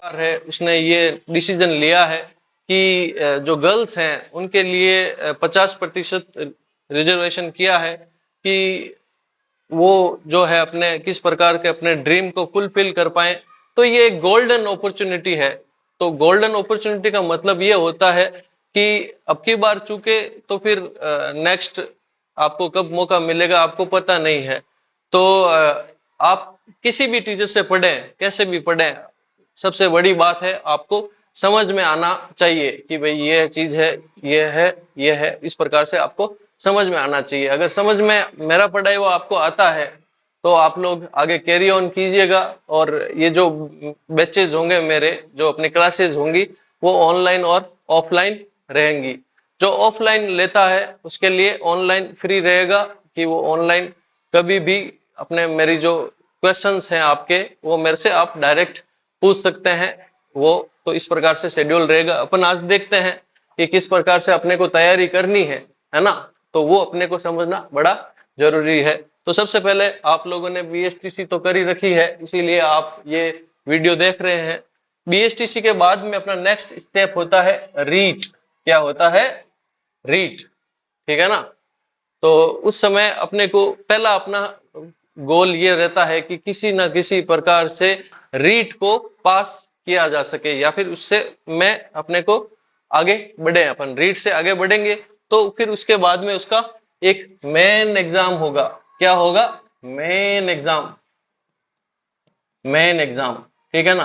है उसने ये डिसीजन लिया है कि जो गर्ल्स हैं उनके लिए 50% रिजर्वेशन किया है कि वो जो है अपने किस प्रकार के अपने ड्रीम को फुलफिल कर पाए। तो ये एक गोल्डन अपॉर्चुनिटी है। तो गोल्डन अपॉर्चुनिटी का मतलब ये होता है कि अब की बार चूके तो फिर नेक्स्ट आपको कब मौका मिलेगा आपको पता नहीं है। तो आप किसी भी टीचर से पढ़ें, कैसे भी पढ़ें, सबसे बड़ी बात है आपको समझ में आना चाहिए कि भाई ये चीज है, ये है, ये है, इस प्रकार से आपको समझ में आना चाहिए। अगर समझ में मेरा पढ़ाई वो आपको आता है तो आप लोग आगे कैरी ऑन कीजिएगा। और ये जो बैचेज होंगे मेरे, जो अपनी क्लासेस होंगी, वो ऑनलाइन और ऑफलाइन रहेंगी। जो ऑफलाइन लेता है उसके लिए ऑनलाइन फ्री रहेगा कि वो ऑनलाइन कभी भी अपने मेरी जो क्वेश्चंस हैं आपके वो मेरे से आप डायरेक्ट पूछ सकते हैं। वो तो इस प्रकार से शेड्यूल रहेगा। अपन आज देखते हैं कि किस प्रकार से अपने को तैयारी करनी है ना। तो वो अपने को समझना बड़ा जरूरी है। तो सबसे पहले आप लोगों ने बीएसटीसी तो कर ही रखी है, इसीलिए आप ये वीडियो देख रहे हैं। बीएसटीसी के बाद में अपना नेक्स्ट स्टेप होता है रीट। क्या होता है? रीट। ठीक है ना। तो उस समय अपने को पहला अपना गोल ये रहता है कि किसी ना किसी प्रकार से रीट को पास किया जा सके, या फिर उससे मैं अपने को आगे बढ़े। अपन रीट से आगे बढ़ेंगे तो फिर उसके बाद में उसका एक मेन एग्जाम होगा। क्या होगा? Main exam. Main exam. ठीक है ना।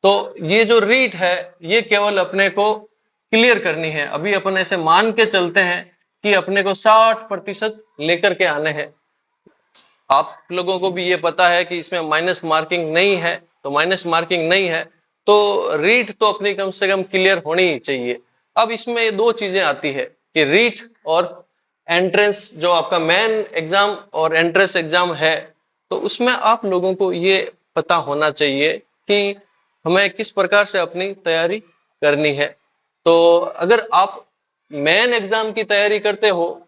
तो ये जो रीट है ये केवल अपने को क्लियर करनी है। अभी अपन ऐसे मान के चलते हैं कि अपने को 60% लेकर के आने हैं। आप लोगों को भी ये पता है कि इसमें माइनस मार्किंग नहीं है। तो माइनस मार्किंग नहीं है तो रीट तो अपनी कम से कम क्लियर होनी ही चाहिए। अब इसमें ये दो चीजें आती है कि रीट और एंट्रेंस, जो आपका मेन एग्जाम और एंट्रेंस एग्जाम है। तो उसमें आप लोगों को ये पता होना चाहिए कि हमें किस प्रकार से अपनी तैयारी करनी है। तो अगर आप मेन एग्जाम की तैयारी करते हो,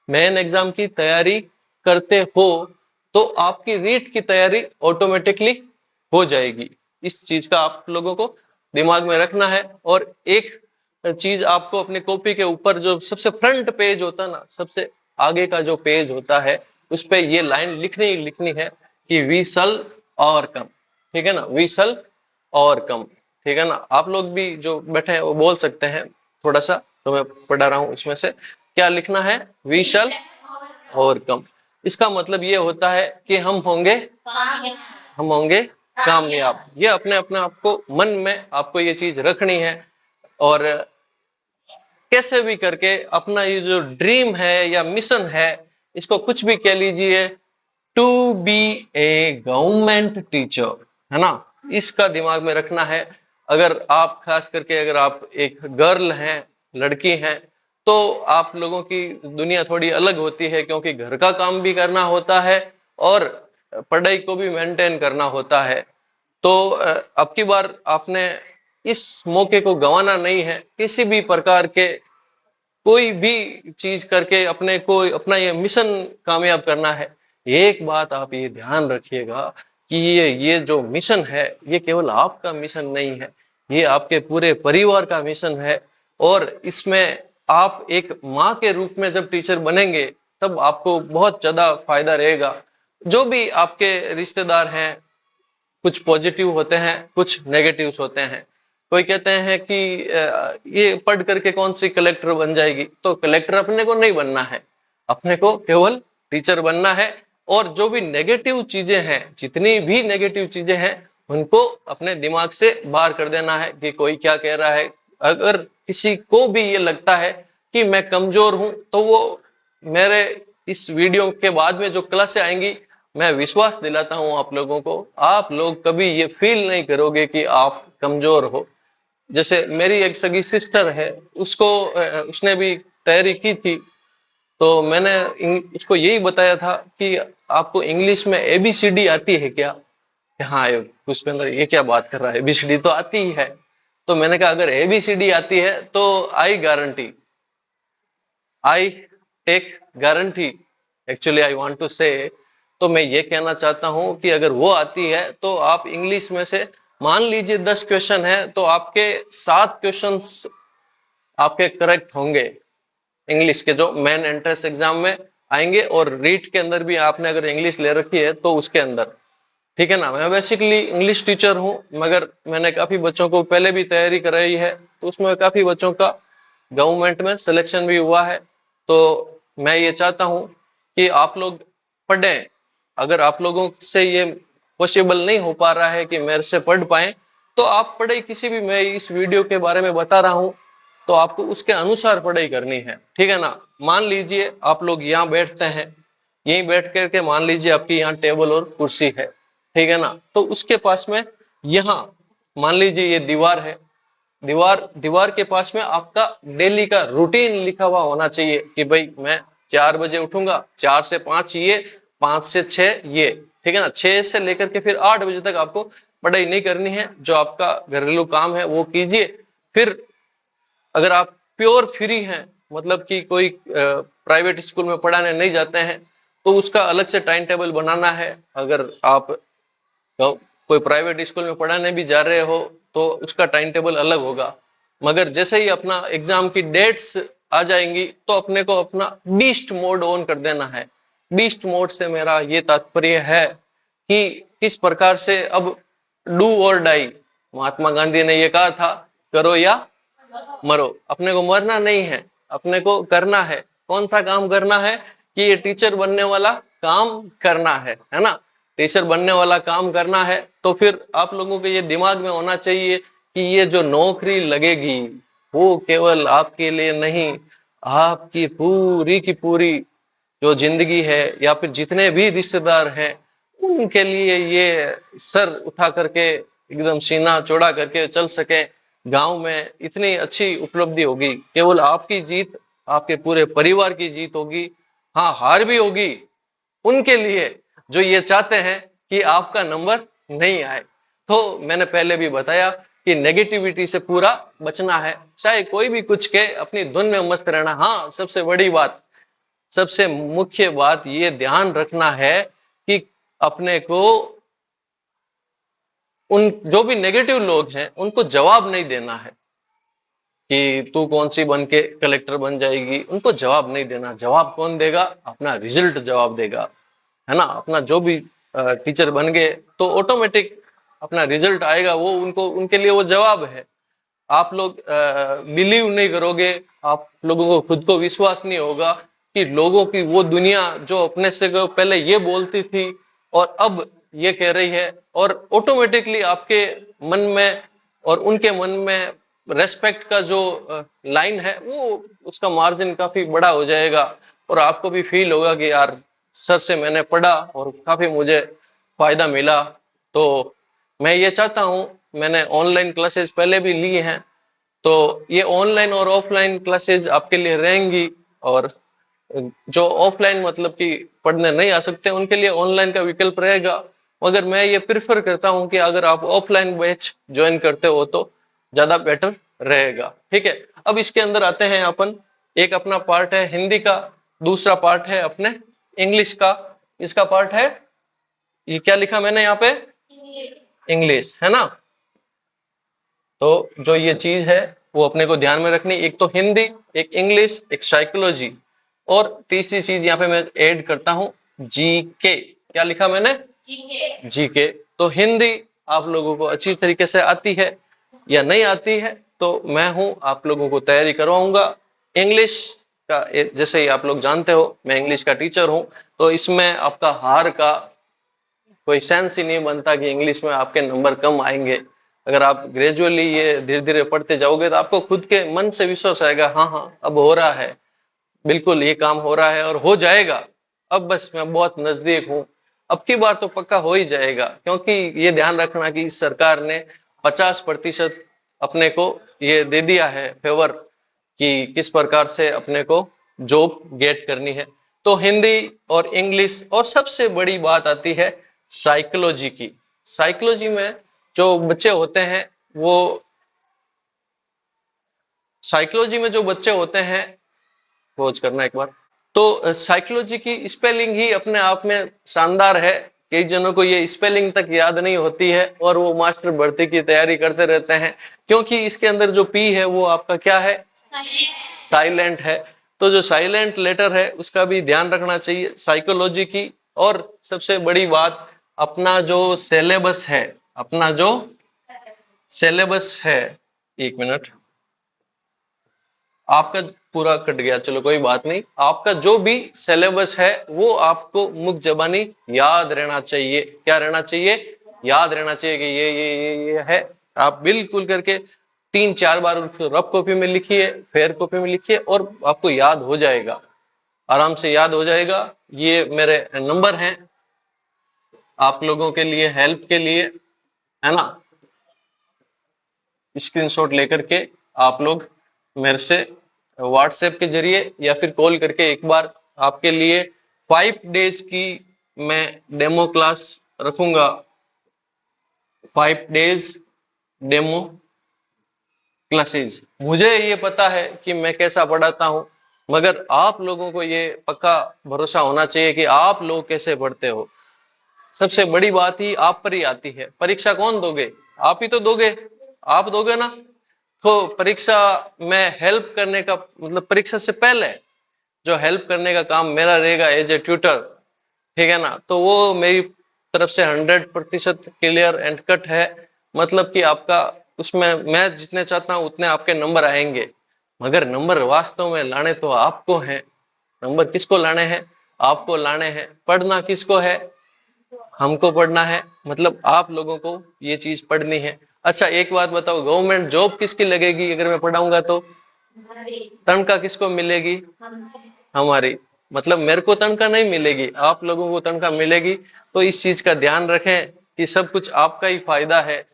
मेन एग्जाम की तैयारी करते हो तो आपकी रीट की तैयारी ऑटोमेटिकली हो जाएगी। इस चीज का आप लोगों को दिमाग में रखना है। और एक चीज आपको अपनी कॉपी के ऊपर जो सबसे फ्रंट पेज होता है ना, सबसे आगे का जो पेज होता है, उस पे ये लाइन लिखनी ही लिखनी है कि वी सल और कम। ठीक है ना, वी सल और कम। ठीक है ना। आप लोग भी जो बैठे हैं वो बोल सकते हैं थोड़ा सा, तो मैं पढ़ा रहा हूं उसमें से। क्या लिखना है? वी शल और कम। इसका मतलब ये होता है कि हम होंगे कामयाब। ये अपने अपने आपको मन में आपको ये चीज रखनी है। और कैसे भी करके अपना ये जो ड्रीम है या मिशन है, इसको कुछ भी कह लीजिए, to be a government teacher, है ना। इसका दिमाग में रखना है। अगर आप खास करके अगर आप एक गर्ल हैं, लड़की हैं, तो आप लोगों की दुनिया थोड़ी अलग होती है, क्योंकि घर का काम भी करना होता है और पढ़ाई को भी मेंटेन करना होता है। तो अब की बार आपने इस मौके को गंवाना नहीं है। किसी भी प्रकार के कोई भी चीज करके अपने को अपना ये मिशन कामयाब करना है। एक बात आप ये ध्यान रखिएगा कि ये जो मिशन है ये केवल आपका मिशन नहीं है, ये आपके पूरे परिवार का मिशन है। और इसमें आप एक माँ के रूप में जब टीचर बनेंगे तब आपको बहुत ज्यादा फायदा रहेगा। जो भी आपके रिश्तेदार हैं, कुछ पॉजिटिव होते हैं, कुछ नेगेटिव्स होते हैं। कोई कहते हैं कि ये पढ़ करके कौन सी कलेक्टर बन जाएगी। तो कलेक्टर अपने को नहीं बनना है, अपने को केवल टीचर बनना है। और जो भी नेगेटिव चीजें हैं, जितनी भी नेगेटिव चीजें हैं, उनको अपने दिमाग से बाहर कर देना है कि कोई क्या कह रहा है। अगर किसी को भी ये लगता है कि मैं कमजोर हूं, तो वो मेरे इस वीडियो के बाद में जो क्लासें आएंगी, मैं विश्वास दिलाता हूं आप लोगों को, आप लोग कभी ये फील नहीं करोगे कि आप कमजोर हो। जैसे मेरी एक सगी सिस्टर है, उसको उसने भी तैयारी की थी। तो मैंने उसको यही बताया था कि आपको इंग्लिश में एबीसीडी आती है क्या? कि हाँ, पुष्पेंद्र ये क्या बात कर रहा है, एबीसीडी तो आती ही है। तो मैंने कहा अगर एबीसीडी आती है तो I guarantee, I take guarantee, actually I want to say, तो मैं ये कहना चाहता हूं कि अगर वो आती है तो आप इंग्लिश में से मान लीजिए 10 क्वेश्चन है तो आपके 7 क्वेश्चंस आपके करेक्ट होंगे, इंग्लिश के जो मेन एंट्रेंस एग्जाम में आएंगे, और रीट के अंदर भी आपने अगर इंग्लिश ले रखी है तो उसके अंदर, ठीक है ना। मैं बेसिकली इंग्लिश टीचर हूं, मगर मैंने काफी बच्चों को पहले भी तैयारी कराई है, तो उसमें काफी बच्चों का गवर्नमेंट में सिलेक्शन भी हुआ है। तो मैं ये चाहता हूं कि आप लोग पढ़ें। अगर आप लोगों से ये पॉसिबल नहीं हो पा रहा है कि मेरे से पढ़ पाए, तो आप पढ़ाई किसी भी, मैं इस वीडियो के बारे में बता रहा हूं तो आपको उसके अनुसार पढ़ाई करनी है, ठीक है ना। मान लीजिए आप लोग यहाँ बैठते हैं, यहीं बैठ करके मान लीजिए आपकी यहाँ टेबल और कुर्सी है, ठीक है ना। तो उसके पास में यहाँ मान लीजिए ये दीवार है, दीवार दीवार के पास में आपका डेली का रूटीन लिखा हुआ होना चाहिए कि भाई मैं 4 बजे उठूंगा, 4 से 5 ये, 5 से 6 ये, ठीक है ना। 6 से लेकर के फिर 8 बजे तक आपको पढ़ाई नहीं करनी है, जो आपका घरेलू काम है वो कीजिए। फिर अगर आप प्योर फ्री हैं, मतलब कि कोई प्राइवेट स्कूल में पढ़ाने नहीं जाते हैं, तो उसका अलग से टाइम टेबल बनाना है। अगर आप तो कोई प्राइवेट स्कूल में पढ़ाने भी जा रहे हो तो उसका टाइम टेबल अलग होगा। मगर जैसे ही अपना एग्जाम की डेट्स आ जाएंगी तो अपने को अपना बीस्ट मोड ऑन कर देना है। बीस्ट मोड से मेरा ये तात्पर्य है कि किस प्रकार से अब डू और डाई, महात्मा गांधी ने ये कहा था, करो या मरो। अपने को मरना नहीं है, अपने को करना है। कौन सा काम करना है? कि ये टीचर बनने वाला काम करना है ना। टीचर बनने वाला काम करना है, तो फिर आप लोगों के ये दिमाग में होना चाहिए कि ये जो नौकरी लगेगी वो केवल आपके लिए नहीं, आपकी पूरी की पूरी जो जिंदगी है, या फिर जितने भी रिश्तेदार हैं उनके लिए ये सर उठा करके एकदम सीना चौड़ा करके चल सके। गांव में इतनी अच्छी उपलब्धि होगी, केवल आपकी जीत, आपके पूरे परिवार की जीत होगी। हाँ, हार भी होगी उनके लिए जो ये चाहते हैं कि आपका नंबर नहीं आए। तो मैंने पहले भी बताया कि नेगेटिविटी से पूरा बचना है, चाहे कोई भी कुछ कहे, अपनी धुन में मस्त रहना। हाँ, सबसे बड़ी बात, सबसे मुख्य बात ये ध्यान रखना है कि अपने को उन जो भी नेगेटिव लोग हैं उनको जवाब नहीं देना है कि तू कौन सी बन के कलेक्टर बन जाएगी। उनको जवाब नहीं देना। जवाब कौन देगा? अपना रिजल्ट जवाब देगा, है ना। अपना जो भी टीचर बन गए तो ऑटोमेटिक अपना रिजल्ट आएगा, वो उनको, उनके लिए वो जवाब है। आप लोग बिलीव नहीं करोगे, आप लोगों को खुद को विश्वास नहीं होगा कि लोगों की वो दुनिया जो अपने से पहले ये बोलती थी और अब ये कह रही है, और ऑटोमेटिकली आपके मन में और उनके मन में रेस्पेक्ट का जो लाइन है, वो उसका मार्जिन काफी बड़ा हो जाएगा। और आपको भी फील होगा कि यार सर से मैंने पढ़ा और काफी मुझे फायदा मिला। तो मैं ये चाहता हूँ, मैंने ऑनलाइन क्लासेस पहले भी ली हैं, तो ये ऑनलाइन और ऑफलाइन क्लासेस आपके लिए रहेंगी। और जो ऑफलाइन मतलब कि पढ़ने नहीं आ सकते उनके लिए ऑनलाइन का विकल्प रहेगा। मगर मैं ये प्रिफर करता हूं कि अगर आप ऑफलाइन बैच ज्वाइन करते हो तो ज्यादा बेटर रहेगा, ठीक है। अब इसके अंदर आते हैं अपन, एक अपना पार्ट है हिंदी का, दूसरा पार्ट है अपने इंग्लिश का। इसका पार्ट है, ये क्या लिखा मैंने यहाँ पे? इंग्लिश, है ना। तो जो ये चीज है वो अपने को ध्यान में रखनी, एक तो हिंदी, एक इंग्लिश, एक साइकोलॉजी, और तीसरी चीज यहाँ पे मैं ऐड करता हूँ, जीके। क्या लिखा मैंने? जीके। तो हिंदी आप लोगों को अच्छी तरीके से आती है या नहीं आती है, तो मैं हूं आप लोगों को तैयारी करवाऊंगा। इंग्लिश का जैसे ही आप लोग जानते हो मैं इंग्लिश का टीचर हूं, तो इसमें आपका हार का कोई सेंस ही नहीं बनता कि इंग्लिश में आपके नंबर कम आएंगे। अगर आप ग्रेजुअली ये धीरे धीरे पढ़ते जाओगे तो आपको खुद के मन से विश्वास आएगा, हाँ हाँ अब हो रहा है, बिल्कुल ये काम हो रहा है और हो जाएगा। अब बस मैं बहुत नजदीक हूँ, अब की बार तो पक्का हो ही जाएगा। क्योंकि ये ध्यान रखना कि इस सरकार ने 50% अपने को ये दे दिया है फेवर कि किस प्रकार से अपने को जॉब गेट करनी है। तो हिंदी और इंग्लिश, और सबसे बड़ी बात आती है साइकोलॉजी की। साइकोलॉजी में जो बच्चे होते हैं वो, साइकोलॉजी में जो बच्चे होते हैं, खोज करना एक बार, तो साइकोलॉजी की स्पेलिंग ही अपने आप में शानदार है कई जनों को ये स्पेलिंग तक याद नहीं होती है और वो मास्टर भर्ती की तैयारी करते रहते हैं, क्योंकि इसके अंदर जो पी है वो आपका क्या है, साइलेंट है। तो जो साइलेंट लेटर है उसका भी ध्यान रखना चाहिए साइकोलॉजी की। और सबसे बड़ी बात, अपना जो सिलेबस है, अपना जो सिलेबस है, एक मिनट, आपका पूरा कट गया, चलो कोई बात नहीं। आपका जो भी सिलेबस है वो आपको मुख जबानी याद रहना चाहिए। क्या रहना चाहिए, याद रहना चाहिए कि ये है। आप बिल्कुल करके 3-4 बार उसको रफ कॉपी में लिखिए, फेयर कॉपी में लिखिए, और आपको याद हो जाएगा, आराम से याद हो जाएगा। ये मेरे नंबर हैं आप लोगों के लिए, हेल्प के लिए, है ना। स्क्रीनशॉट लेकर के आप लोग मेरे से व्हाट्सएप के जरिए या फिर कॉल करके एक बार, आपके लिए 5 डेज की मैं डेमो क्लास रखूंगा। 5 डेज डेमो क्लासेस। मुझे ये पता है कि मैं कैसा पढ़ाता हूं, मगर आप लोगों को ये पक्का भरोसा होना चाहिए कि आप लोग कैसे पढ़ते हो। सबसे बड़ी बात ही आप पर ही आती है। परीक्षा कौन दोगे, आप ही तो दोगे, आप दोगे ना। तो परीक्षा में हेल्प करने का मतलब, परीक्षा से पहले जो हेल्प करने का काम मेरा रहेगा एज ए ट्यूटर, ठीक है ना, तो वो मेरी तरफ से 100% क्लियर एंड कट है। मतलब कि आपका उसमें मैं जितने चाहता हूं उतने आपके नंबर आएंगे, मगर नंबर वास्तव में लाने तो आपको हैं। नंबर किसको लाने हैं, आपको लाने हैं। पढ़ना किसको है, हमको पढ़ना है। मतलब आप लोगों को ये चीज पढ़नी है। अच्छा एक बात बताओ, गवर्नमेंट जॉब किसकी लगेगी अगर मैं पढ़ाऊंगा तो, तनख्वाह किसको मिलेगी, हमारी। मतलब मेरे को तनख्वाह नहीं मिलेगी, आप लोगों को तनख्वाह मिलेगी। तो इस चीज का ध्यान रखें कि सब कुछ आपका ही फायदा है।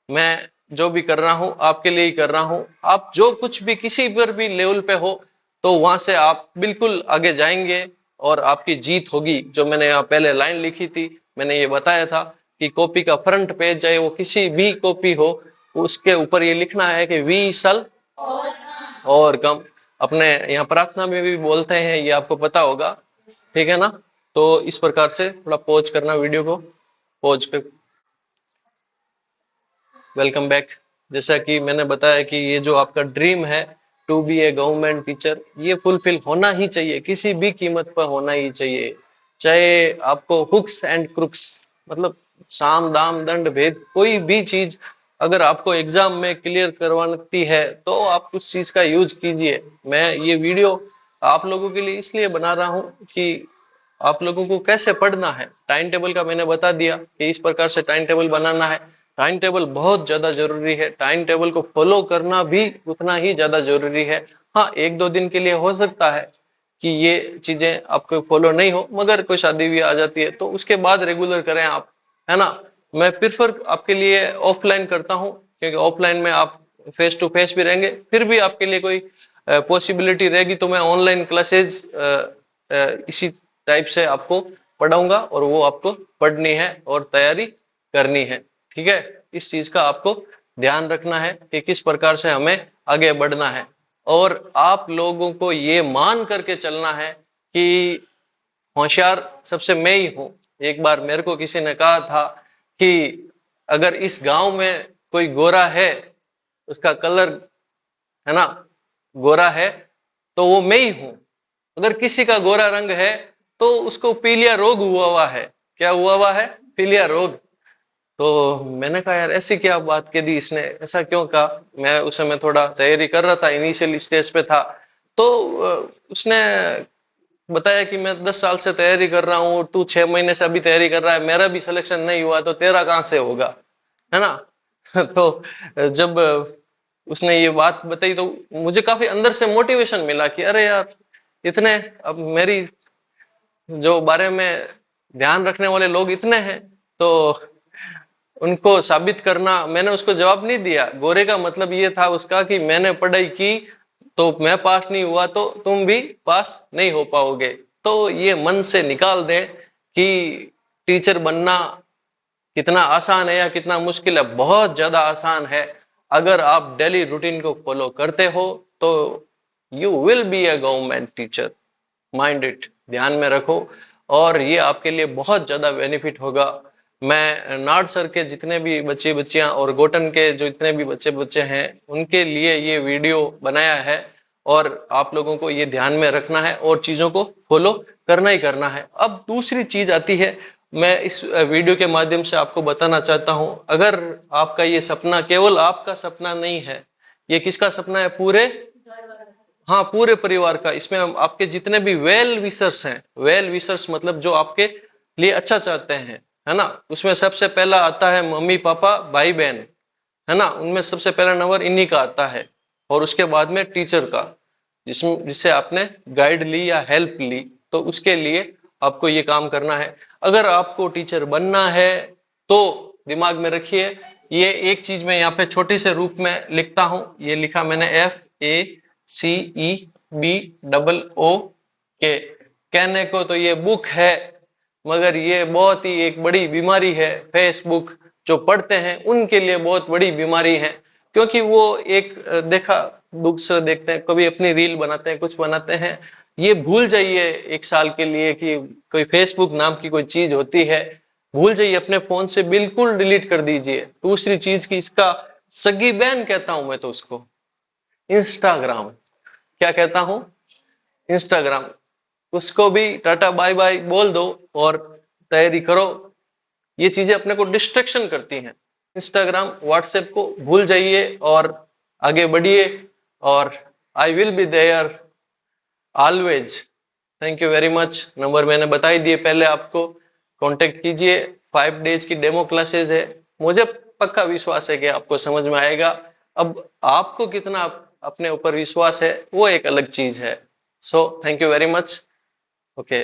मैं जो भी कर रहा हूं आपके लिए ही कर रहा हूं। आप जो कुछ भी किसी पर भी लेवल पे हो तो वहां से आप बिल्कुल आगे जाएंगे और आपकी जीत होगी। जो मैंने यहाँ पहले लाइन लिखी थी, मैंने ये बताया था कि कॉपी का फ्रंट पेज चाहे वो किसी भी कॉपी हो, उसके ऊपर ये लिखना है कि वी शल और कम। अपने यहाँ प्रार्थना में भी बोलते हैं, ये आपको पता होगा, ठीक है ना। तो इस प्रकार से थोड़ा पॉज करना, वीडियो को पॉज पे। Welcome back. जैसा कि मैंने बताया कि ये जो आपका ड्रीम है to be a government teacher, ये फुलफिल होना ही चाहिए, किसी भी कीमत पर होना ही चाहिए। चाहे आपको हुक्स एंड क्रुक्स, मतलब साम दाम दंड भेद, कोई भी चीज अगर आपको एग्जाम में क्लियर करवाती है तो आप उस चीज का यूज कीजिए। मैं ये वीडियो आप लोगों के लिए इसलिए बना रहा हूं कि आप लोगों को कैसे पढ़ना है। टाइम टेबल का मैंने बता दिया कि इस प्रकार से टाइम टेबल बनाना है। टाइम टेबल बहुत ज्यादा जरूरी है, टाइम टेबल को फॉलो करना भी उतना ही ज्यादा जरूरी है। हाँ, 1-2 दिन के लिए हो सकता है कि ये चीजें आपको फॉलो नहीं हो, मगर कोई शादी भी आ जाती है तो उसके बाद रेगुलर करें आप, है ना। मैं प्रिफर आपके लिए ऑफलाइन करता हूँ, क्योंकि ऑफलाइन में आप फेस टू फेस भी रहेंगे। फिर भी आपके लिए कोई पॉसिबिलिटी रहेगी तो मैं ऑनलाइन क्लासेज इसी टाइप से आपको पढ़ाऊंगा, और वो आपको पढ़नी है और तैयारी करनी है, ठीक है। इस चीज का आपको ध्यान रखना है कि किस प्रकार से हमें आगे बढ़ना है। और आप लोगों को ये मान करके चलना है कि होशियार सबसे मैं ही हूं। एक बार मेरे को किसी ने कहा था कि अगर इस गांव में कोई गोरा है, उसका कलर, है ना, गोरा है, तो वो मैं ही हूं। अगर किसी का गोरा रंग है तो उसको पीलिया रोग हुआ हुआ है। क्या हुआ हुआ है, पीलिया रोग। तो मैंने कहा यार ऐसी क्या बात कह दी इसने, ऐसा क्यों कहा। मैं उस समय थोड़ा तैयारी कर रहा था, इनिशियल स्टेज पे था। तो उसने बताया कि मैं 10 साल से तैयारी कर रहा हूँ, तू 6 महीने से अभी तैयारी कर रहा है, मेरा भी सिलेक्शन नहीं हुआ तो तेरा कहाँ से होगा, है ना। तो जब उसने ये बात बताई तो मुझे काफी अंदर से मोटिवेशन मिला कि अरे यार, इतने अब मेरी जो बारे में ध्यान रखने वाले लोग इतने हैं, तो उनको साबित करना। मैंने उसको जवाब नहीं दिया। गोरे का मतलब ये था उसका कि मैंने पढ़ाई की तो मैं पास नहीं हुआ तो तुम भी पास नहीं हो पाओगे। तो ये मन से निकाल दे कि टीचर बनना कितना आसान है या कितना मुश्किल है। बहुत ज्यादा आसान है। अगर आप डेली रूटीन को फॉलो करते हो तो you will be a government teacher. Mind it, ध्यान में रखो। और ये आपके लिए बहुत ज्यादा बेनिफिट होगा। मैं नाड सर के जितने भी बच्चे बच्चियां और गोटन के जो इतने भी बच्चे बच्चे हैं उनके लिए ये वीडियो बनाया है, और आप लोगों को ये ध्यान में रखना है और चीजों को फॉलो करना ही करना है। अब दूसरी चीज आती है, मैं इस वीडियो के माध्यम से आपको बताना चाहता हूं, अगर आपका ये सपना केवल आपका सपना नहीं है, ये किसका सपना है? पूरे, हाँ, पूरे परिवार का। इसमें हम आपके जितने भी वेल विशर्स हैं, वेल विशर्स मतलब जो आपके लिए अच्छा चाहते हैं, है ना, उसमें सबसे पहला आता है मम्मी पापा भाई बहन, है ना, उनमें सबसे पहला नंबर इन्हीं का आता है। और उसके बाद में टीचर का, जिसमें जिससे आपने गाइड ली या हेल्प ली, तो उसके लिए आपको ये काम करना है। अगर आपको टीचर बनना है तो दिमाग में रखिए, ये एक चीज मैं यहाँ पे छोटे से रूप में लिखता हूं, ये लिखा मैंने FACEBOO के। कहने को तो ये बुक है, मगर ये बहुत ही एक बड़ी बीमारी है। फेसबुक जो पढ़ते हैं उनके लिए बहुत बड़ी बीमारी है, क्योंकि वो एक देखा दूसरा देखते हैं, कभी अपनी रील बनाते हैं, कुछ बनाते हैं, ये भूल जाइए एक साल के लिए कि कोई फेसबुक नाम की कोई चीज होती है। भूल जाइए, अपने फोन से बिल्कुल डिलीट कर दीजिए। दूसरी चीज की इसका सगी बहन कहता हूं मैं तो उसको, इंस्टाग्राम। क्या कहता हूं? इंस्टाग्राम। उसको भी टाटा बाय बाय बोल दो और तैयारी करो। ये चीजें अपने को डिस्ट्रैक्शन करती हैं। इंस्टाग्राम व्हाट्सएप को भूल जाइए और आगे बढ़िए, और I will be there always. Thank you very much. Number मैंने बता ही दिए पहले आपको, कांटेक्ट कीजिए। 5 डेज की डेमो क्लासेस है, मुझे पक्का विश्वास है कि आपको समझ में आएगा। अब आपको कितना अपने ऊपर विश्वास है वो एक अलग चीज है। So thank you very much. Okay.